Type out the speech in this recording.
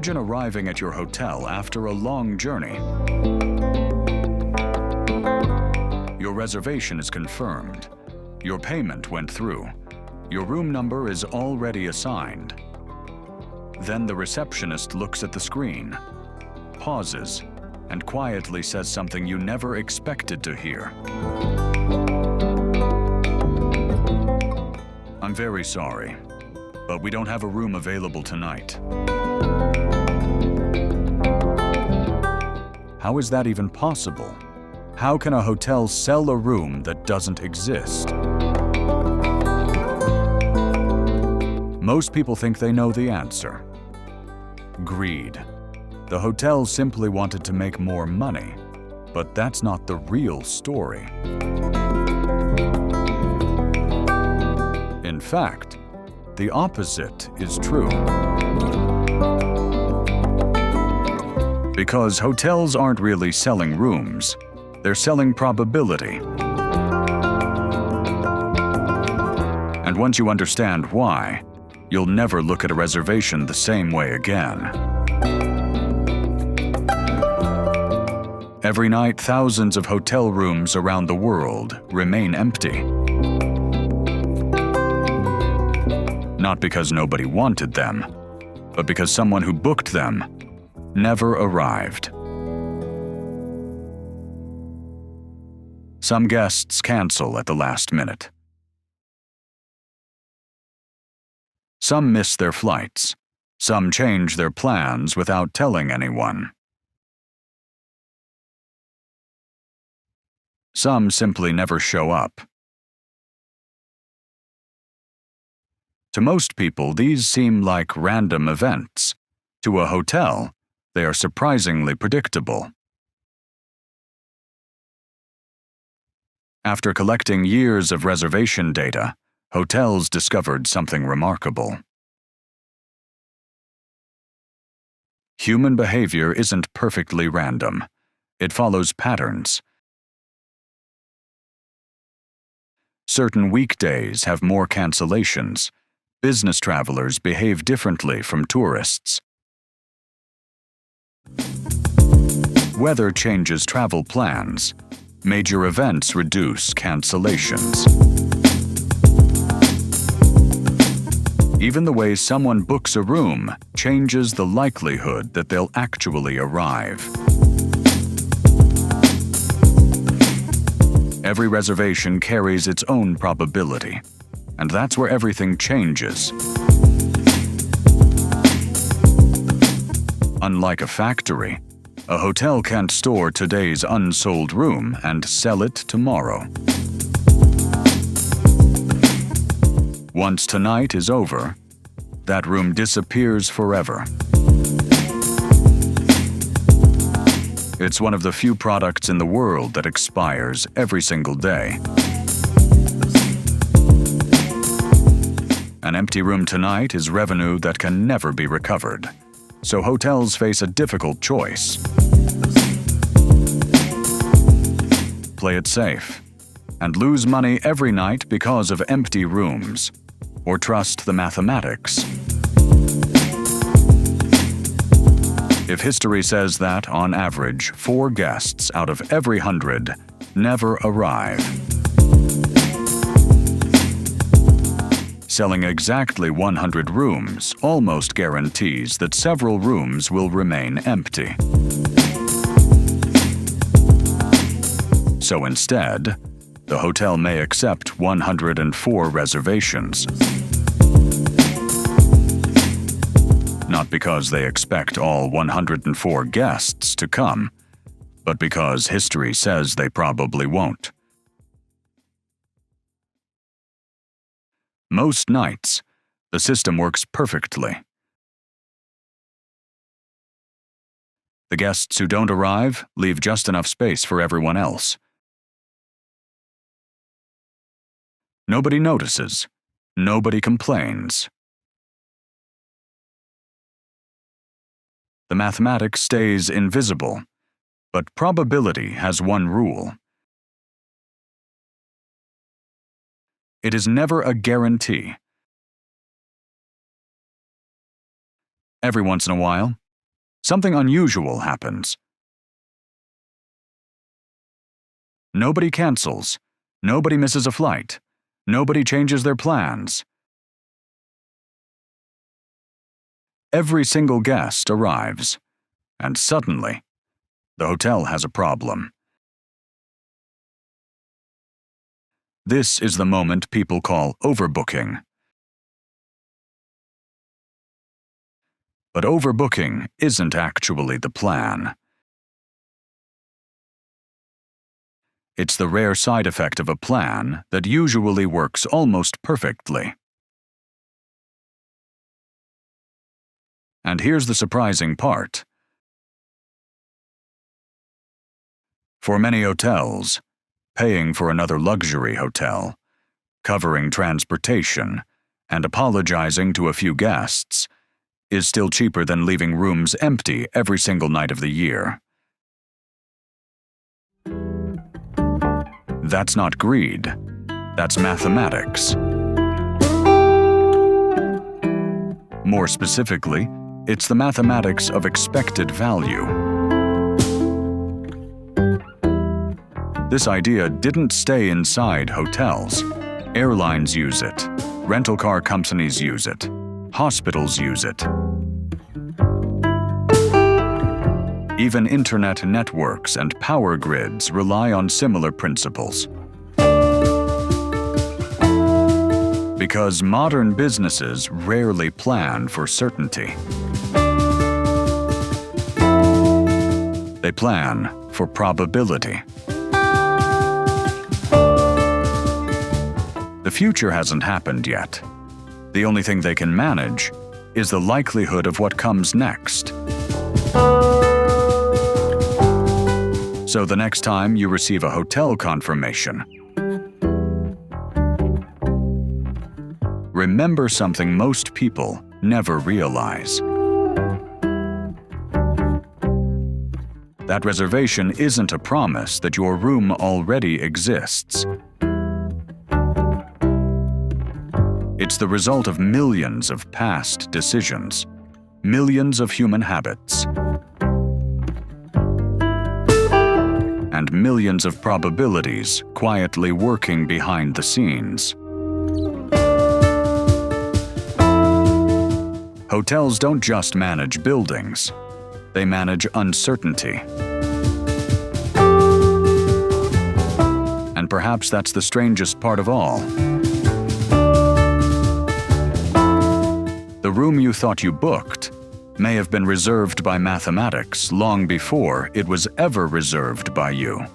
Imagine arriving at your hotel after a long journey. Your reservation is confirmed. Your payment went through. Your room number is already assigned. Then the receptionist looks at the screen, pauses, and quietly says something you never expected to hear. "I'm very sorry, but we don't have a room available tonight." How is that even possible? How can a hotel sell a room that doesn't exist? Most people think they know the answer. Greed. The hotel simply wanted to make more money, but that's not the real story. In fact, the opposite is true. Because hotels aren't really selling rooms, they're selling probability. And once you understand why, you'll never look at a reservation the same way again. Every night, thousands of hotel rooms around the world remain empty. Not because nobody wanted them, but because someone who booked them never arrived. Some guests cancel at the last minute. Some miss their flights. Some change their plans without telling anyone. Some simply never show up. To most people, these seem like random events. To a hotel, they are surprisingly predictable. After collecting years of reservation data, hotels discovered something remarkable. Human behavior isn't perfectly random. It follows patterns. Certain weekdays have more cancellations. Business travelers behave differently from tourists. Weather changes travel plans. Major events reduce cancellations. Even the way someone books a room changes the likelihood that they'll actually arrive. Every reservation carries its own probability, and that's where everything changes. Unlike a factory, a hotel can't store today's unsold room and sell it tomorrow. Once tonight is over, that room disappears forever. It's one of the few products in the world that expires every single day. An empty room tonight is revenue that can never be recovered, so hotels face a difficult choice. Play it safe and lose money every night because of empty rooms, or trust the mathematics. If history says that, on average, 4 guests out of every 100 never arrive. Selling exactly 100 rooms almost guarantees that several rooms will remain empty. So instead, the hotel may accept 104 reservations. Not because they expect all 104 guests to come, but because history says they probably won't. Most nights, the system works perfectly. The guests who don't arrive leave just enough space for everyone else. Nobody notices. Nobody complains. The mathematics stays invisible, but probability has one rule. It is never a guarantee. Every once in a while, something unusual happens. Nobody cancels. Nobody misses a flight. Nobody changes their plans. Every single guest arrives, and suddenly, the hotel has a problem. This is the moment people call overbooking. But overbooking isn't actually the plan. It's the rare side effect of a plan that usually works almost perfectly. And here's the surprising part. For many hotels, paying for another luxury hotel, covering transportation, and apologizing to a few guests is still cheaper than leaving rooms empty every single night of the year. That's not greed. That's mathematics. More specifically, it's the mathematics of expected value. This idea didn't stay inside hotels. Airlines use it. Rental car companies use it. Hospitals use it. Even internet networks and power grids rely on similar principles. Because modern businesses rarely plan for certainty. They plan for probability. The future hasn't happened yet. The only thing they can manage is the likelihood of what comes next. So the next time you receive a hotel confirmation, remember something most people never realize. That reservation isn't a promise that your room already exists. It's the result of millions of past decisions, millions of human habits, and millions of probabilities quietly working behind the scenes. Hotels don't just manage buildings, they manage uncertainty. And perhaps that's the strangest part of all. The room you thought you booked may have been reserved by mathematics long before it was ever reserved by you.